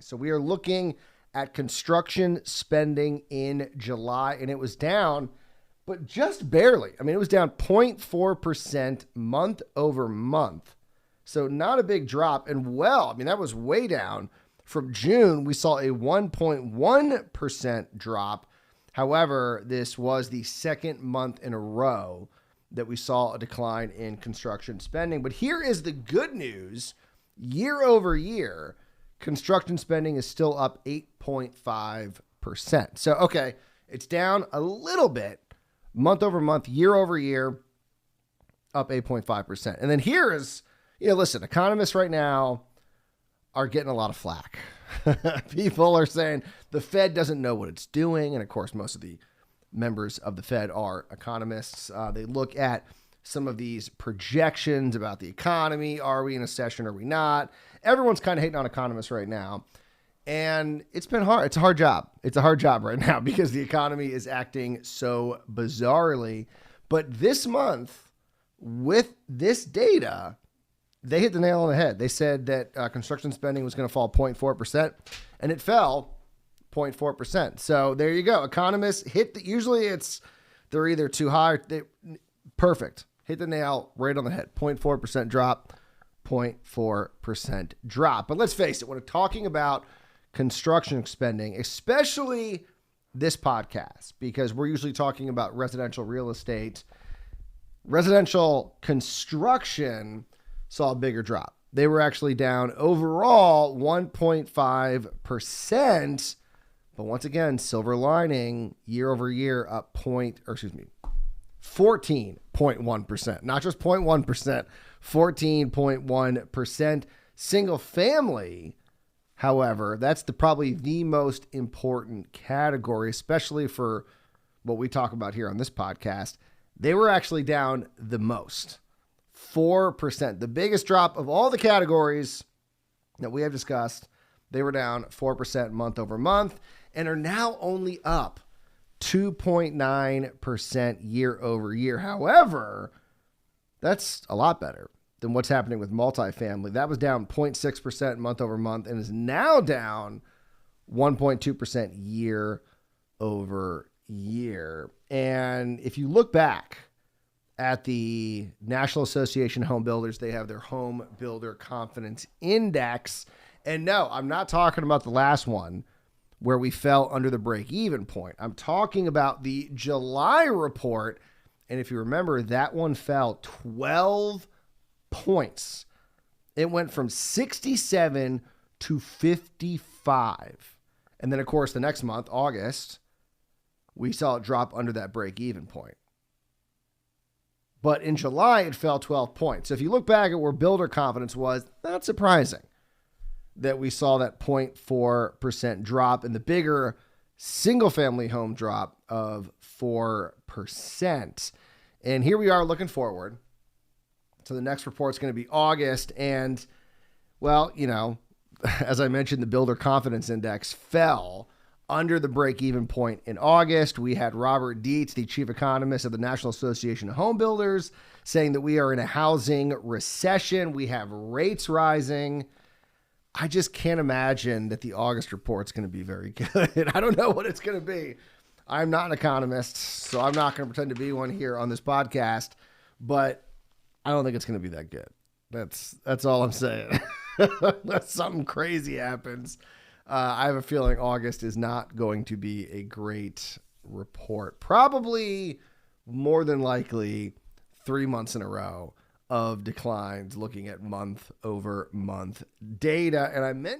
So we are looking at construction spending in July, and it was down, but just barely. I mean, it was down 0.4% month over month. So not a big drop. And that was way down. From June, we saw a 1.1% drop. However, this was the second month in a row that we saw a decline in construction spending. But here is the good news. Year over year, construction spending is still up 8.5%. So, okay, it's down a little bit month over month, year over year, up 8.5%. And then here is, listen, economists right now are getting a lot of flack. People are saying the Fed doesn't know what it's doing. And of course, most of the members of the Fed are economists. They look at some of these projections about the economy. Are we in a recession? Are we not? Everyone's kind of hating on economists right now. And it's been hard. It's a hard job. It's a hard job right now because the economy is acting so bizarrely. But this month, with this data, they hit the nail on the head. They said that construction spending was going to fall 0.4%, and it fell 0.4%. So there you go. Economists usually they're either too high, perfect. Hit the nail right on the head. 0.4% drop, 0.4% drop. But let's face it, when we're talking about construction spending, especially this podcast, because we're usually talking about residential real estate, residential construction saw a bigger drop. They were actually down overall 1.5%. But once again, silver lining, year over year up 14.1%, not just 0.1%, 14.1%. Single family, however, that's probably the most important category, especially for what we talk about here on this podcast. They were actually down the most, 4%. The biggest drop of all the categories that we have discussed. They were down 4% month over month and are now only up 2.9% year over year. However, that's a lot better than what's happening with multifamily. That was down 0.6% month over month and is now down 1.2% year over year. And if you look back at the National Association of Home Builders, they have their Home Builder Confidence Index. And no, I'm not talking about the last one where we fell under the break-even point. I'm talking about the July report. And if you remember, that one fell 12 points. It went from 67 to 55. And then, of course, the next month, August, we saw it drop under that break-even point. But in July, it fell 12 points. So if you look back at where builder confidence was, not surprising that we saw that 0.4% drop and the bigger single-family home drop of 4%. And here we are looking forward. So the next report is going to be August. And, well, as I mentioned, the Builder Confidence Index fell under the break-even point in August. We had Robert Dietz, the chief economist of the National Association of Home Builders, saying that we are in a housing recession. We have rates rising. I just can't imagine that the August report's going to be very good. I don't know what it's going to be. I'm not an economist, so I'm not going to pretend to be one here on this podcast, but I don't think it's going to be that good. That's all I'm saying. Unless something crazy happens. I have a feeling August is not going to be a great report. Probably more than likely 3 months in a row of declines looking at month over month data. And I meant